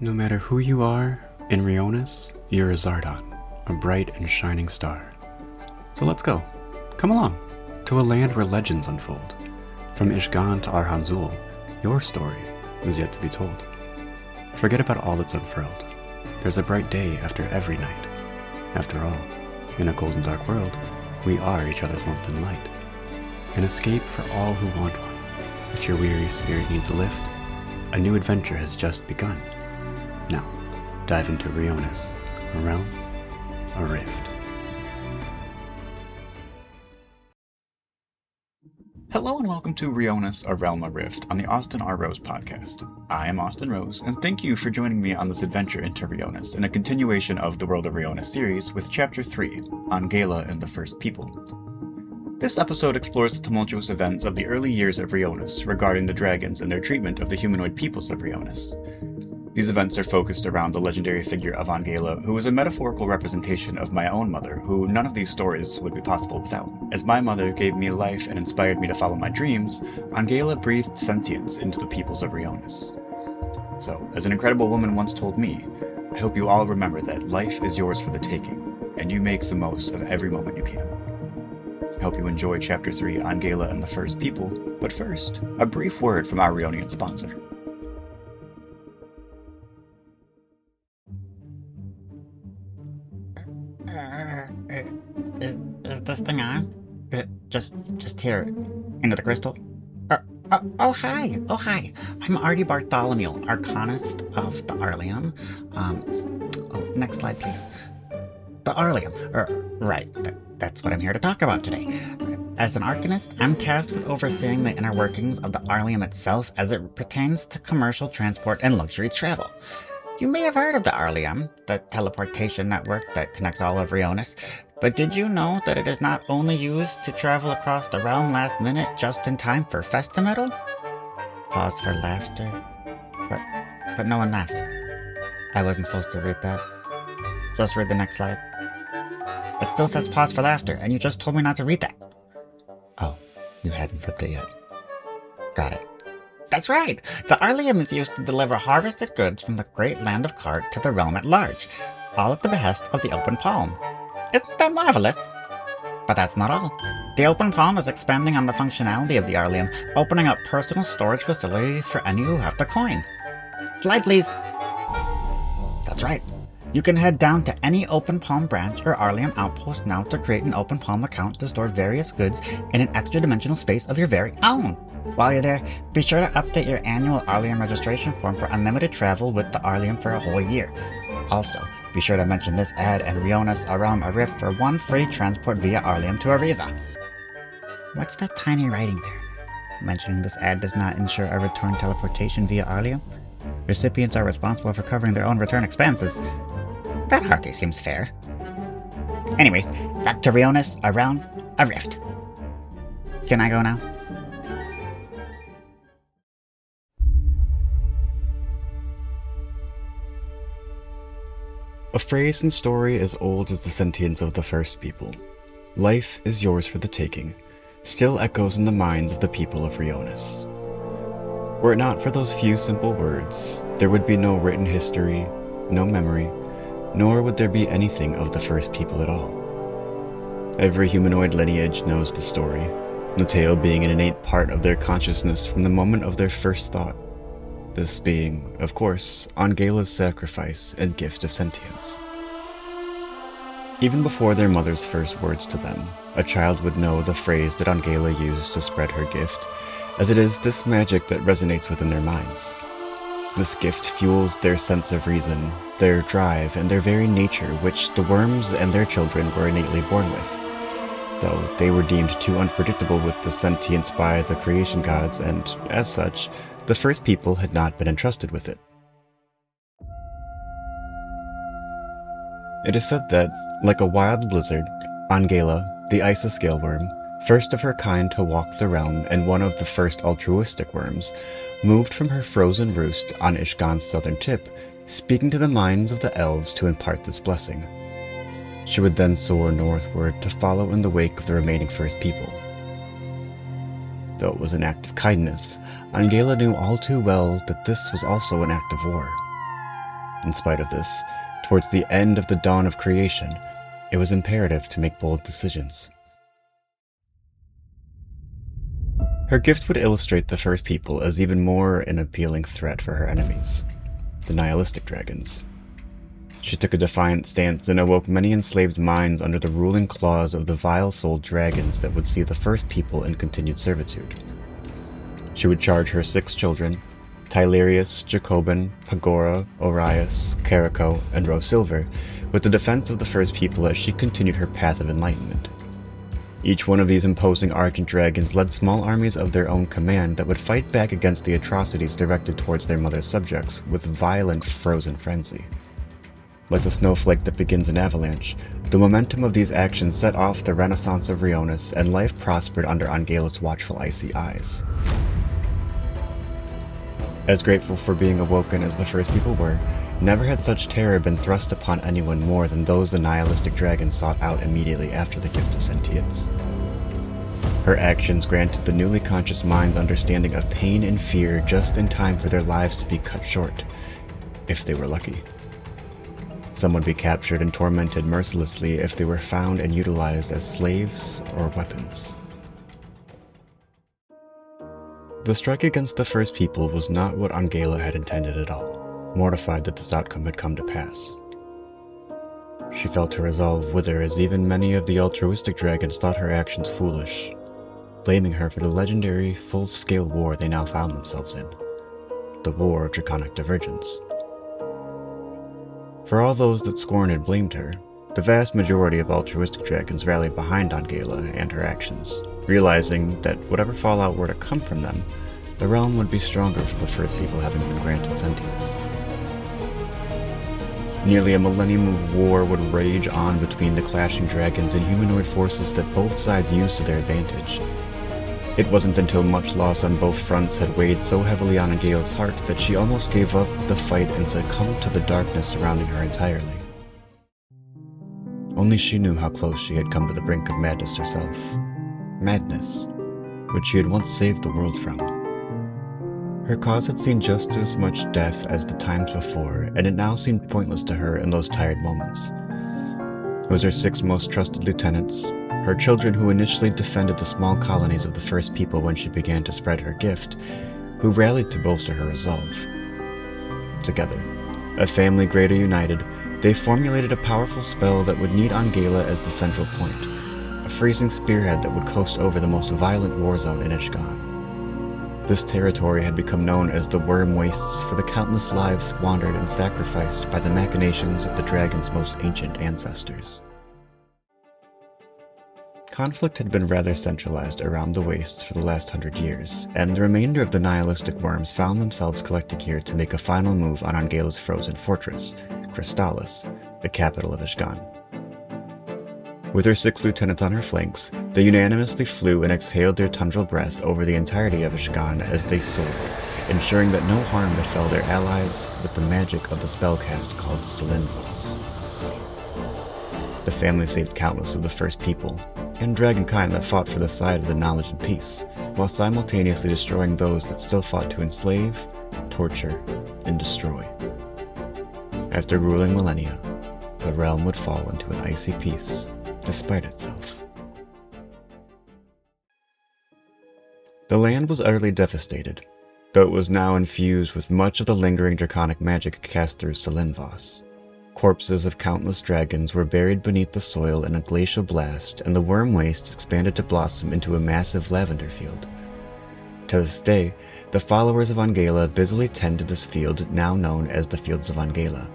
No matter who you are, in Rhyonis, you're a Zardon, a bright and shining star. So let's go. Come along, to a land where legends unfold. From Ishgan to Arhanzul, your story is yet to be told. Forget about all that's unfurled. There's a bright day after every night. After all, in a cold and dark world, we are each other's warmth and light. An escape for all who want one. If your weary spirit needs a lift, a new adventure has just begun. Now, dive into Rhyonis, a realm, a rift. Hello and welcome to Rhyonis, a Realm, a Rift on the AustinRhyonis podcast. I am AustinRhyonis, and thank you for joining me on this adventure into Rhyonis in a continuation of the World of Rhyonis series with Chapter 3, Angehlah and the First People. This episode explores the tumultuous events of the early years of Rhyonis regarding the dragons and their treatment of the humanoid peoples of Rhyonis. These events are focused around the legendary figure of Angehlah, who is a metaphorical representation of my own mother, who none of these stories would be possible without. As my mother gave me life and inspired me to follow my dreams, Angehlah breathed sentience into the peoples of Rhyonis. So, as an incredible woman once told me, I hope you all remember that life is yours for the taking, and you make the most of every moment you can. I hope you enjoy Chapter 3, Angehlah and the First People, but first, a brief word from our Rhyonian sponsor. Is this thing on? Just here, into the crystal. Oh hi. I'm Arty Bartholomew, Arcanist of the Arelyum. Next slide, please. The Arelyum. Right. That's what I'm here to talk about today. As an Arcanist, I'm tasked with overseeing the inner workings of the Arelyum itself as it pertains to commercial transport and luxury travel. You may have heard of the Arelyum, the teleportation network that connects all of Rhyonis, but did you know that it is not only used to travel across the realm last minute just in time for Festimetal? Pause for laughter. But no one laughed. I wasn't supposed to read that. Just read the next slide. It still says pause for laughter, and you just told me not to read that. Oh, you hadn't flipped it yet. Got it. That's right! The Arelyum is used to deliver harvested goods from the great land of Cart to the realm at large, all at the behest of the Open Palm. Isn't that marvelous? But that's not all. The Open Palm is expanding on the functionality of the Arelyum, opening up personal storage facilities for any who have the coin. Slide, please. That's right. You can head down to any Open Palm branch or Arelyum outpost now to create an Open Palm account to store various goods in an extra-dimensional space of your very own. While you're there, be sure to update your annual Arelyum registration form for unlimited travel with the Arelyum for a whole year. Also, be sure to mention this ad and Rhyonis around a rift for one free transport via Arelyum to Ariza. What's that tiny writing there? Mentioning this ad does not ensure a return teleportation via Arelyum. Recipients are responsible for covering their own return expenses. That hardly seems fair. Anyways, back to Rhyonis around a rift. Can I go now? A phrase and story as old as the sentience of the first people. Life is yours for the taking, still echoes in the minds of the people of Rhyonis. Were it not for those few simple words, there would be no written history, no memory, nor would there be anything of the first people at all. Every humanoid lineage knows the story, the tale being an innate part of their consciousness from the moment of their first thought. This being, of course, Angehlah's sacrifice and gift of sentience. Even before their mother's first words to them, a child would know the phrase that Angehlah used to spread her gift, as it is this magic that resonates within their minds. This gift fuels their sense of reason, their drive, and their very nature, which the worms and their children were innately born with, though they were deemed too unpredictable with the sentience by the creation gods, and, as such, the first people had not been entrusted with it. It is said that, like a wild lizard, Angehlah, the Isa scale worm, first of her kind to walk the realm and one of the first altruistic worms, moved from her frozen roost on Ishgan's southern tip, speaking to the minds of the elves to impart this blessing. She would then soar northward to follow in the wake of the remaining first people. Though it was an act of kindness, Angehlah knew all too well that this was also an act of war. In spite of this, towards the end of the dawn of creation, it was imperative to make bold decisions. Her gift would illustrate the First People as even more an appealing threat for her enemies, the nihilistic dragons. She took a defiant stance and awoke many enslaved minds under the ruling claws of the vile-souled dragons that would see the First People in continued servitude. She would charge her 6 children, Tylerius, Jacobin, Pagora, Orius, Carico, and Rosilver, with the defense of the First People as she continued her path of enlightenment. Each one of these imposing argent dragons led small armies of their own command that would fight back against the atrocities directed towards their mother's subjects with violent frozen frenzy. Like the snowflake that begins an avalanche, the momentum of these actions set off the renaissance of Rhyonis, and life prospered under Angehlah's watchful icy eyes. As grateful for being awoken as the First People were, never had such terror been thrust upon anyone more than those the nihilistic dragons sought out immediately after the Gift of Sentience. Her actions granted the newly conscious minds understanding of pain and fear just in time for their lives to be cut short, if they were lucky. Some would be captured and tormented mercilessly if they were found and utilized as slaves or weapons. The strike against the First People was not what Angehlah had intended at all, mortified that this outcome had come to pass. She felt her resolve wither as even many of the altruistic dragons thought her actions foolish, blaming her for the legendary full-scale war they now found themselves in, the War of Draconic Divergence. For all those that scorned and blamed her, the vast majority of altruistic dragons rallied behind Angehlah and her actions, realizing that whatever fallout were to come from them, the realm would be stronger for the First People having been granted sentience. Nearly a millennium of war would rage on between the clashing dragons and humanoid forces that both sides used to their advantage. It wasn't until much loss on both fronts had weighed so heavily on Angehlah's heart that she almost gave up the fight and succumbed to the darkness surrounding her entirely. Only she knew how close she had come to the brink of madness herself. Madness, which she had once saved the world from. Her cause had seen just as much death as the times before, and it now seemed pointless to her in those tired moments. It was her 6 most trusted lieutenants, her children who initially defended the small colonies of the First People when she began to spread her gift, who rallied to bolster her resolve. Together, a family greater united, they formulated a powerful spell that would need Angehlah as the central point, a freezing spearhead that would coast over the most violent war zone in Ishgan. This territory had become known as the Worm Wastes for the countless lives squandered and sacrificed by the machinations of the dragon's most ancient ancestors. Conflict had been rather centralized around the wastes for the last 100 years, and the remainder of the nihilistic worms found themselves collecting here to make a final move on Angehlah's frozen fortress, Crystallis, the capital of Ishgan. With her 6 lieutenants on her flanks, they unanimously flew and exhaled their tundral breath over the entirety of Ishgan as they soared, ensuring that no harm befell their allies with the magic of the spellcast called Selinvos. The family saved countless of the First People, and dragonkind that fought for the side of the knowledge and peace, while simultaneously destroying those that still fought to enslave, torture, and destroy. After ruling millennia, the realm would fall into an icy peace, despite itself. The land was utterly devastated, though it was now infused with much of the lingering draconic magic cast through Selinvos. Corpses of countless dragons were buried beneath the soil in a glacial blast, and the worm wastes expanded to blossom into a massive lavender field. To this day, the followers of Angehlah busily tend to this field now known as the Fields of Angehlah.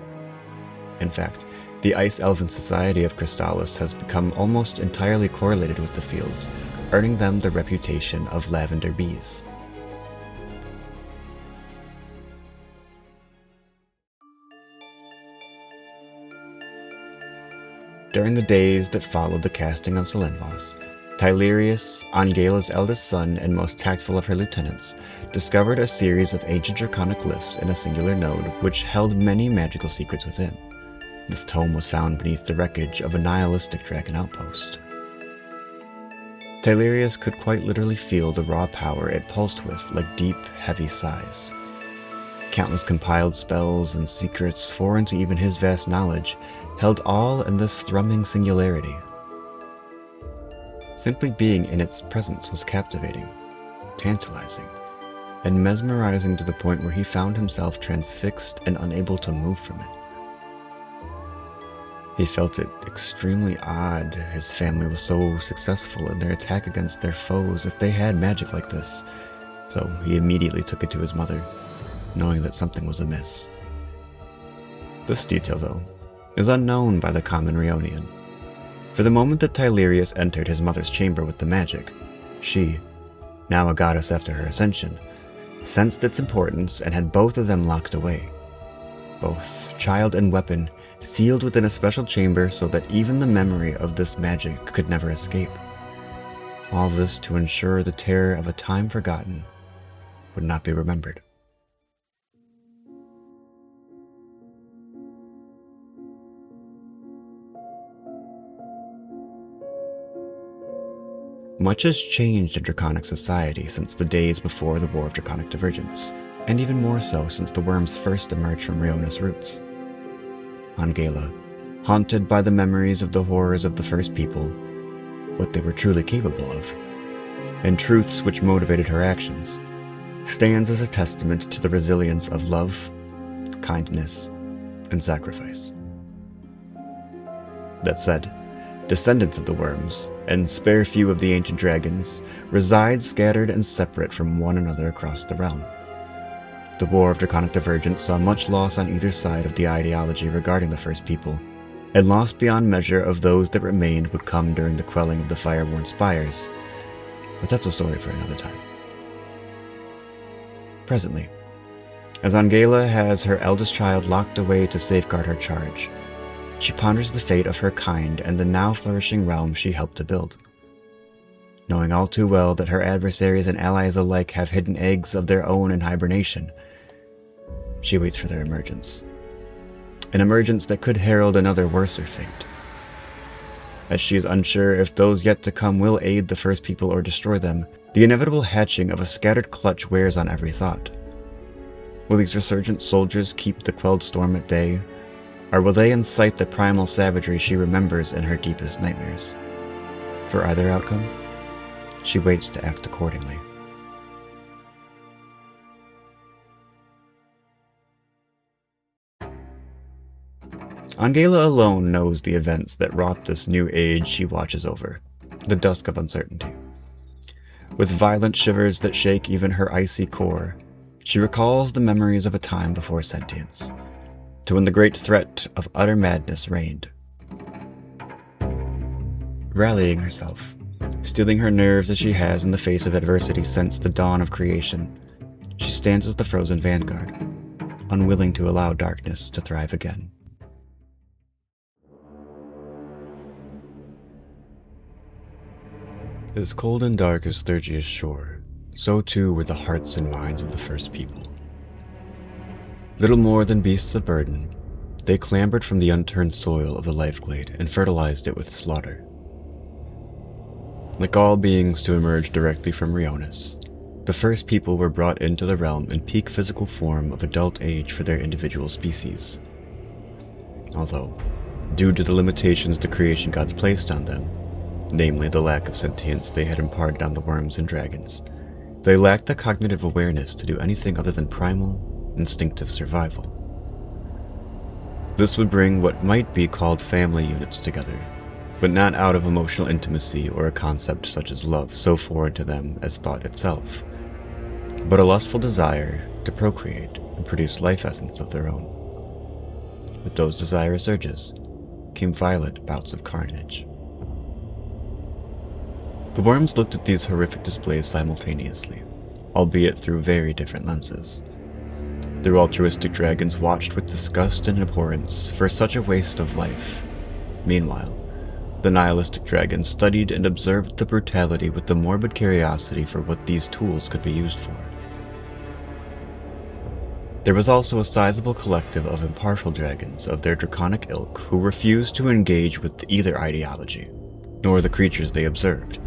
In fact, the Ice Elven Society of Crystallis has become almost entirely correlated with the fields, earning them the reputation of lavender bees. During the days that followed the casting of Selinvos, Tylerius, Angehlah's eldest son and most tactful of her lieutenants, discovered a series of ancient draconic glyphs in a singular node which held many magical secrets within. This tome was found beneath the wreckage of a nihilistic dragon outpost. Tylerius could quite literally feel the raw power it pulsed with like deep, heavy sighs. Countless compiled spells and secrets, foreign to even his vast knowledge, held all in this thrumming singularity. Simply being in its presence was captivating, tantalizing, and mesmerizing to the point where he found himself transfixed and unable to move from it. He felt it extremely odd his family was so successful in their attack against their foes if they had magic like this, so he immediately took it to his mother, knowing that something was amiss. This detail, though, is unknown by the common Rhyonian. For the moment that Tylerius entered his mother's chamber with the magic, she, now a goddess after her ascension, sensed its importance and had both of them locked away. Both child and weapon sealed within a special chamber so that even the memory of this magic could never escape. All this to ensure the terror of a time forgotten would not be remembered. Much has changed in Draconic society since the days before the War of Draconic Divergence, and even more so since the worms first emerged from Rhyonis' roots. Angehlah, haunted by the memories of the horrors of the first people, what they were truly capable of, and truths which motivated her actions, stands as a testament to the resilience of love, kindness, and sacrifice. That said, descendants of the worms, and spare few of the ancient dragons, reside scattered and separate from one another across the realm. The War of Draconic Divergence saw much loss on either side of the ideology regarding the First People, and loss beyond measure of those that remained would come during the quelling of the Fireborn Spires, but that's a story for another time. Presently, as Angehlah has her eldest child locked away to safeguard her charge, she ponders the fate of her kind and the now flourishing realm she helped to build. Knowing all too well that her adversaries and allies alike have hidden eggs of their own in hibernation, she waits for their emergence. An emergence that could herald another worser fate. As she is unsure if those yet to come will aid the First People or destroy them, the inevitable hatching of a scattered clutch wears on every thought. Will these resurgent soldiers keep the quelled storm at bay, or will they incite the primal savagery she remembers in her deepest nightmares? For either outcome, she waits to act accordingly. Angehlah alone knows the events that wrought this new age she watches over, the dusk of uncertainty. With violent shivers that shake even her icy core, she recalls the memories of a time before sentience, to when the great threat of utter madness reigned. Rallying herself, steeling her nerves as she has in the face of adversity since the dawn of creation, she stands as the frozen vanguard, unwilling to allow darkness to thrive again. As cold and dark as Thergia's shore, so too were the hearts and minds of the First People. Little more than beasts of burden, they clambered from the unturned soil of the Lifeglade and fertilized it with slaughter. Like all beings to emerge directly from Rhyonis, the First People were brought into the realm in peak physical form of adult age for their individual species. Although, due to the limitations the creation gods placed on them, namely the lack of sentience they had imparted on the worms and dragons, they lacked the cognitive awareness to do anything other than primal, instinctive survival. This would bring what might be called family units together, but not out of emotional intimacy or a concept such as love so foreign to them as thought itself, but a lustful desire to procreate and produce life essence of their own. With those desirous urges came violent bouts of carnage. The worms looked at these horrific displays simultaneously, albeit through very different lenses. Their altruistic dragons watched with disgust and abhorrence for such a waste of life. Meanwhile, the nihilistic dragons studied and observed the brutality with the morbid curiosity for what these tools could be used for. There was also a sizable collective of impartial dragons of their draconic ilk who refused to engage with either ideology, nor the creatures they observed,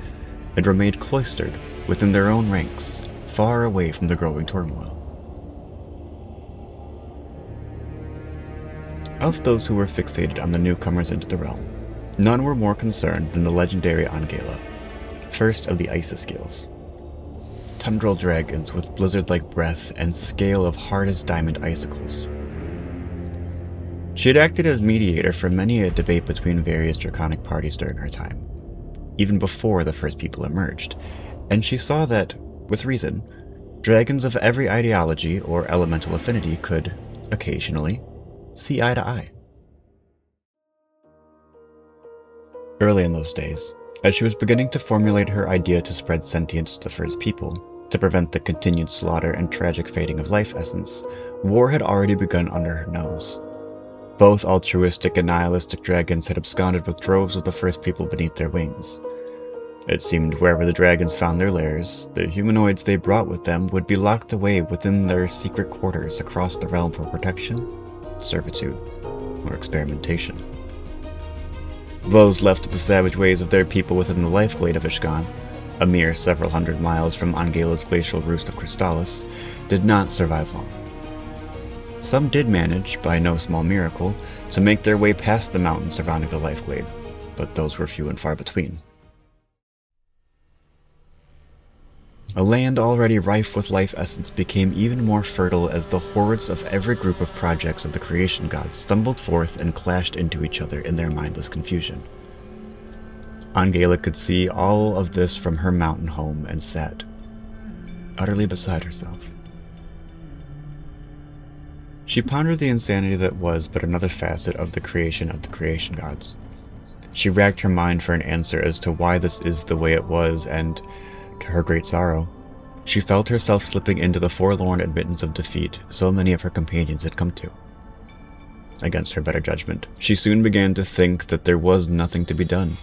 and remained cloistered within their own ranks, far away from the growing turmoil. Of those who were fixated on the newcomers into the realm, none were more concerned than the legendary Angehlah, first of the Isoscales. Tundral dragons with blizzard-like breath and scale of hard as diamond icicles. She had acted as mediator for many a debate between various draconic parties during her time, even before the first people emerged, and she saw that, with reason, dragons of every ideology or elemental affinity could, occasionally, see eye to eye. Early in those days, as she was beginning to formulate her idea to spread sentience to the first people, to prevent the continued slaughter and tragic fading of life essence, war had already begun under her nose. Both altruistic and nihilistic dragons had absconded with droves of the first people beneath their wings. It seemed wherever the dragons found their lairs, the humanoids they brought with them would be locked away within their secret quarters across the realm for protection, servitude, or experimentation. Those left to the savage ways of their people within the Lifeglade of Ishgan, a mere several hundred miles from Angehlah's glacial roost of Crystallis, did not survive long. Some did manage, by no small miracle, to make their way past the mountains surrounding the Lifeglade, but those were few and far between. A land already rife with life essence became even more fertile as the hordes of every group of projects of the creation gods stumbled forth and clashed into each other in their mindless confusion. Angehlah could see all of this from her mountain home and sat, utterly beside herself. She pondered the insanity that was but another facet of the creation gods. She racked her mind for an answer as to why this is the way it was, and, to her great sorrow, she felt herself slipping into the forlorn admittance of defeat so many of her companions had come to. Against her better judgment, she soon began to think that there was nothing to be done,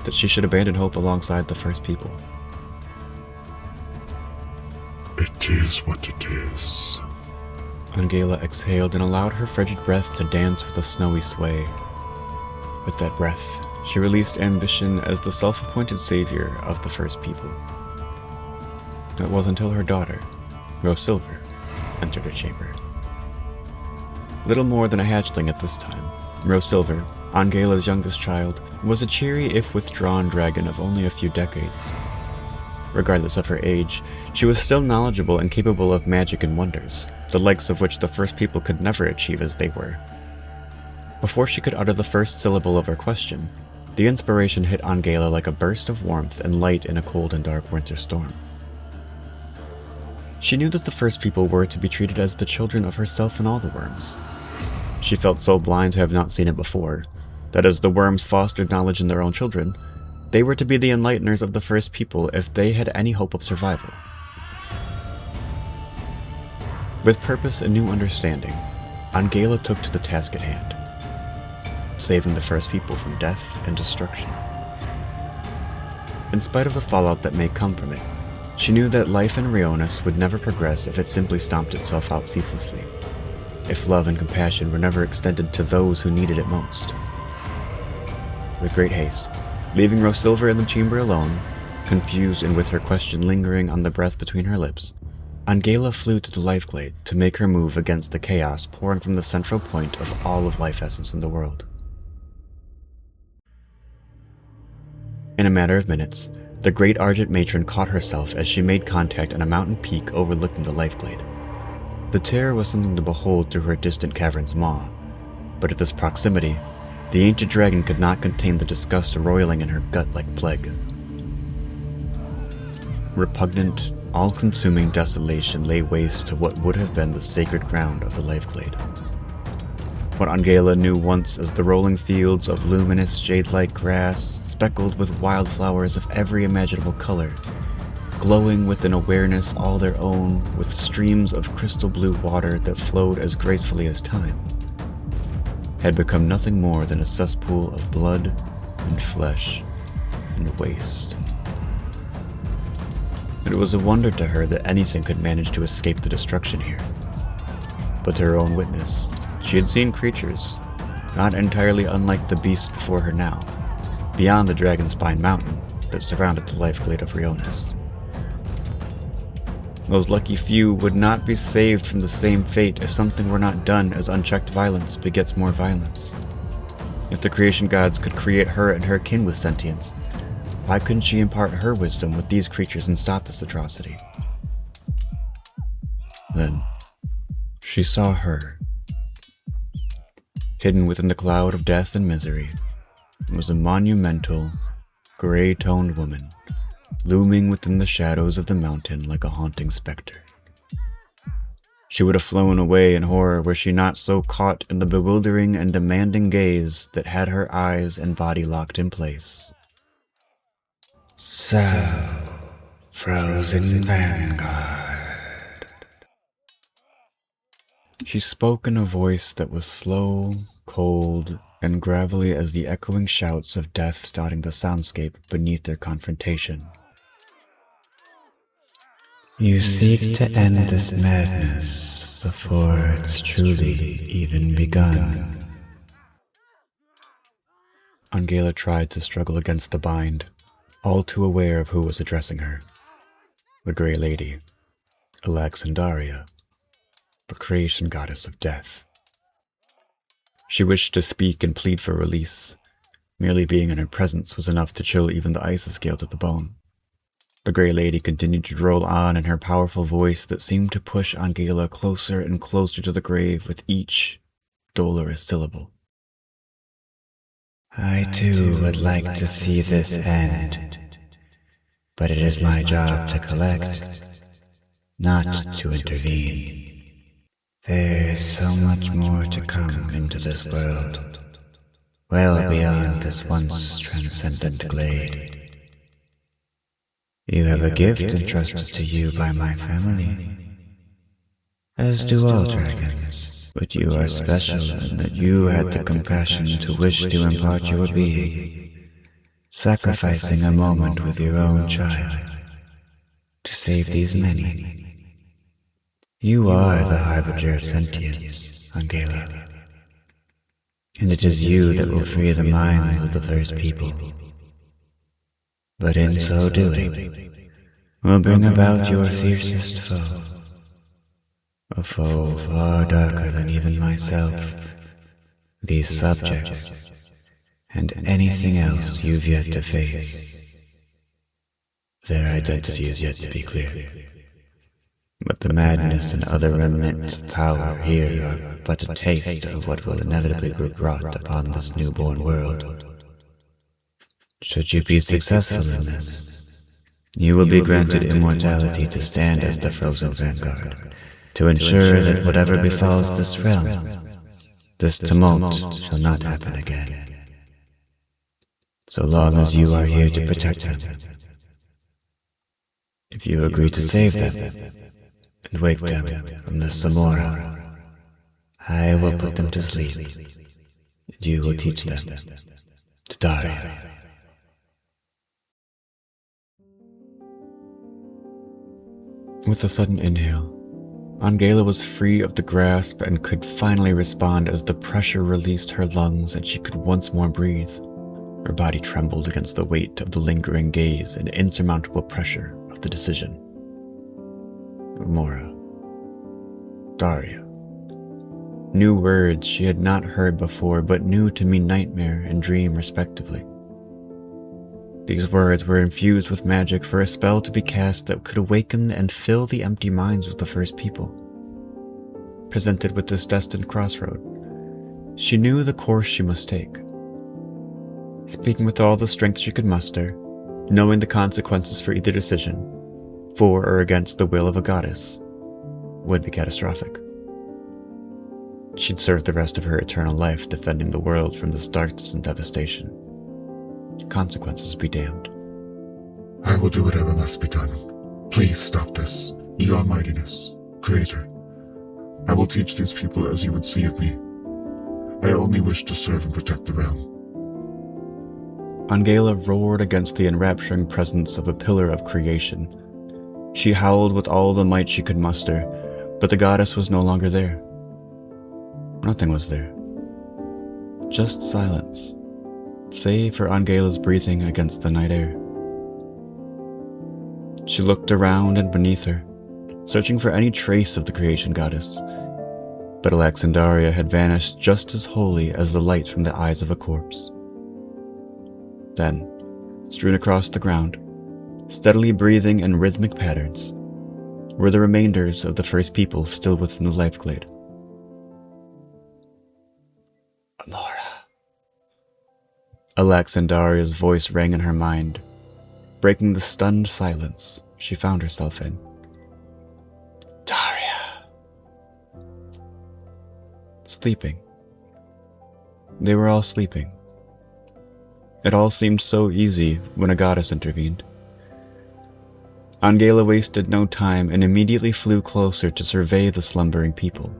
that she should abandon hope alongside the first people. It is what it is. Angehlah exhaled and allowed her frigid breath to dance with a snowy sway. With that breath, she released ambition as the self-appointed savior of the first people. It was until her daughter, Rhosilver, entered her chamber. Little more than a hatchling at this time, Rhosilver, Angehlah's youngest child, was a cheery if withdrawn dragon of only a few decades. Regardless of her age, she was still knowledgeable and capable of magic and wonders, the likes of which the first people could never achieve as they were. Before she could utter the first syllable of her question, the inspiration hit Angehlah like a burst of warmth and light in a cold and dark winter storm. She knew that the first people were to be treated as the children of herself and all the worms. She felt so blind to have not seen it before, that as the worms fostered knowledge in their own children, they were to be the enlighteners of the first people if they had any hope of survival. With purpose and new understanding, Angehlah took to the task at hand, saving the first people from death and destruction. In spite of the fallout that may come from it, she knew that life in Rhyonis would never progress if it simply stomped itself out ceaselessly, if love and compassion were never extended to those who needed it most. With great haste, leaving Rhosilver in the chamber alone, confused and with her question lingering on the breath between her lips, Angehlah flew to the Lifeglade to make her move against the chaos pouring from the central point of all of life essence in the world. In a matter of minutes, the great Argent matron caught herself as she made contact on a mountain peak overlooking the Lifeglade. The terror was something to behold through her distant cavern's maw, but at this proximity, the ancient dragon could not contain the disgust roiling in her gut like plague. Repugnant, all-consuming desolation lay waste to what would have been the sacred ground of the Lifeglade. What Angehlah knew once as the rolling fields of luminous jade-like grass, speckled with wildflowers of every imaginable color, glowing with an awareness all their own, with streams of crystal blue water that flowed as gracefully as time, had become nothing more than a cesspool of blood and flesh and waste. It was a wonder to her that anything could manage to escape the destruction here. But to her own witness, she had seen creatures, not entirely unlike the beasts before her now, beyond the Dragonspine Mountain that surrounded the Lifeglade of Rhyonis. Those lucky few would not be saved from the same fate if something were not done, as unchecked violence begets more violence. If the creation gods could create her and her kin with sentience, why couldn't she impart her wisdom with these creatures and stop this atrocity? Then, she saw her. Hidden within the cloud of death and misery was a monumental, gray-toned woman, looming within the shadows of the mountain like a haunting specter. She would have flown away in horror were she not so caught in the bewildering and demanding gaze that had her eyes and body locked in place. So, frozen vanguard. She spoke in a voice that was slow, cold, and gravelly as the echoing shouts of death dotting the soundscape beneath their confrontation. You seek to end this madness before it's truly even begun. Angehlah tried to struggle against the bind, all too aware of who was addressing her. The Grey Lady, Alexandria, the creation goddess of death. She wished to speak and plead for release. Merely being in her presence was enough to chill even the ice scaled to the bone. The Grey Lady continued to roll on in her powerful voice that seemed to push Angehlah closer and closer to the grave with each dolorous syllable. I too would like to see this end, but it is my job to collect, not to intervene. There is so much more to come into this world, well beyond this once transcendent glade. You have a gift entrusted to you by my family, as do all dragons, but you are special in that you had the compassion to wish to impart your being, sacrificing a moment with your own child to save these many. You are the harbinger of sentience, Angehlah, and it is you that will free the minds of the first people. But in so doing, will bring about your fiercest foe, a foe far darker than even myself, these subjects, and anything else you've yet to face. Their identity is yet to be clear. But the madness and other remnants of power here are but a taste of what will inevitably be brought upon this newborn world. Should you be successful in this, you will be granted immortality to stand as the frozen vanguard, to ensure that whatever befalls this realm, this tumult shall not happen again. So long as you are here to protect them. If you agree to save them, and wake them from the Samora, I will put them to sleep, and you will teach them to die. With a sudden inhale, Angehlah was free of the grasp and could finally respond as the pressure released her lungs and she could once more breathe. Her body trembled against the weight of the lingering gaze and insurmountable pressure of the decision. Mora. Daria. New words she had not heard before, but knew to mean nightmare and dream respectively. These words were infused with magic for a spell to be cast that could awaken and fill the empty minds of the first people. Presented with this destined crossroad, she knew the course she must take. Speaking with all the strength she could muster, knowing the consequences for either decision, for or against the will of a goddess, would be catastrophic. She'd serve the rest of her eternal life defending the world from this darkness and devastation. Consequences be damned. I will do whatever must be done. Please stop this, Your Almightiness, Creator. I will teach these people as you would see of me. I only wish to serve and protect the realm. Angehlah roared against the enrapturing presence of a pillar of creation. She howled with all the might she could muster, but the goddess was no longer there. Nothing was there. Just silence, save for Angehlah's breathing against the night air. She looked around and beneath her, searching for any trace of the creation goddess. But Alexandria had vanished just as wholly as the light from the eyes of a corpse. Then, strewn across the ground, steadily breathing in rhythmic patterns, were the remainders of the first people still within the life glade. Amora. Alexandria's voice rang in her mind, breaking the stunned silence she found herself in. Daria. Sleeping. They were all sleeping. It all seemed so easy when a goddess intervened. Angehlah wasted no time and immediately flew closer to survey the slumbering people,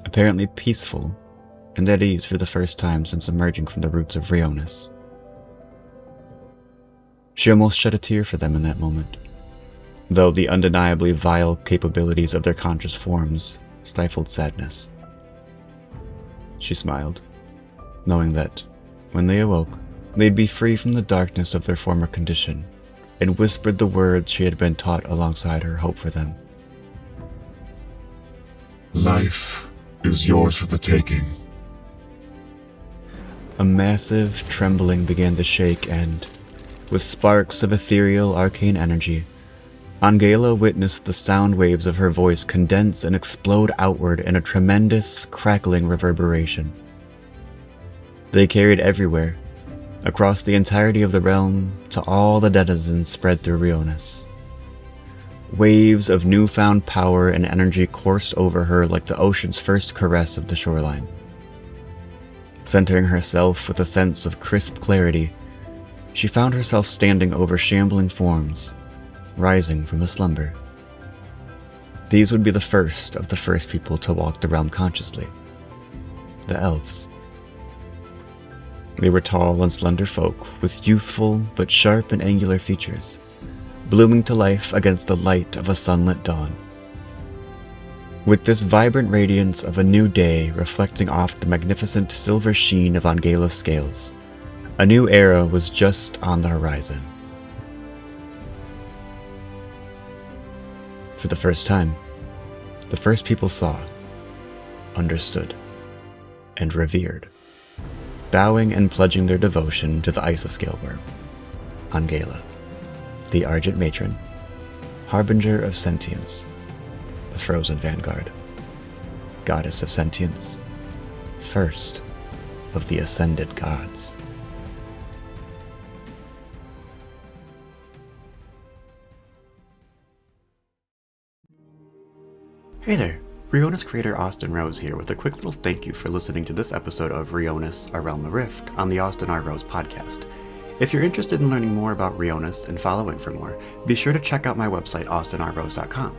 apparently peaceful and at ease for the first time since emerging from the roots of Rhyonis. She almost shed a tear for them in that moment, though the undeniably vile capabilities of their conscious forms stifled sadness. She smiled, knowing that, when they awoke, they'd be free from the darkness of their former condition, and whispered the words she had been taught alongside her hope for them. Life is yours for the taking. A massive trembling began to shake and, with sparks of ethereal arcane energy, Angehlah witnessed the sound waves of her voice condense and explode outward in a tremendous, crackling reverberation. They carried everywhere, across the entirety of the realm, to all the denizens spread through Rhyonis. Waves of newfound power and energy coursed over her like the ocean's first caress of the shoreline. Centering herself with a sense of crisp clarity, she found herself standing over shambling forms, rising from a slumber. These would be the first of the first people to walk the realm consciously, the elves. They were tall and slender folk with youthful but sharp and angular features, blooming to life against the light of a sunlit dawn. With this vibrant radiance of a new day reflecting off the magnificent silver sheen of Angehlah's scales, a new era was just on the horizon. For the first time, the first people saw, understood, and revered, bowing and pledging their devotion to the isoscale worm, Angehlah, the Argent matron, harbinger of sentience, the frozen vanguard, goddess of sentience, first of the ascended gods. Hey there, Rhyonis creator AustinRhyonis here with a quick little thank you for listening to this episode of Rhyonis, A Realm of Rift on the AustinRhyonis podcast. If you're interested in learning more about Rhyonis and following for more, be sure to check out my website AustinRhyonis.com.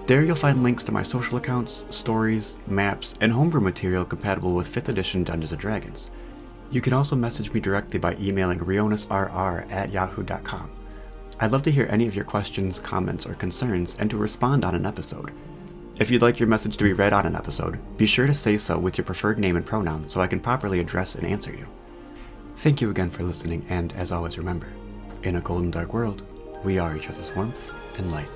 There you'll find links to my social accounts, stories, maps, and homebrew material compatible with 5th edition Dungeons & Dragons. You can also message me directly by emailing rhyonisrr@yahoo.com. I'd love to hear any of your questions, comments, or concerns and to respond on an episode. If you'd like your message to be read on an episode, be sure to say so with your preferred name and pronouns so I can properly address and answer you. Thank you again for listening, and as always remember, in a cold and dark world, we are each other's warmth and light.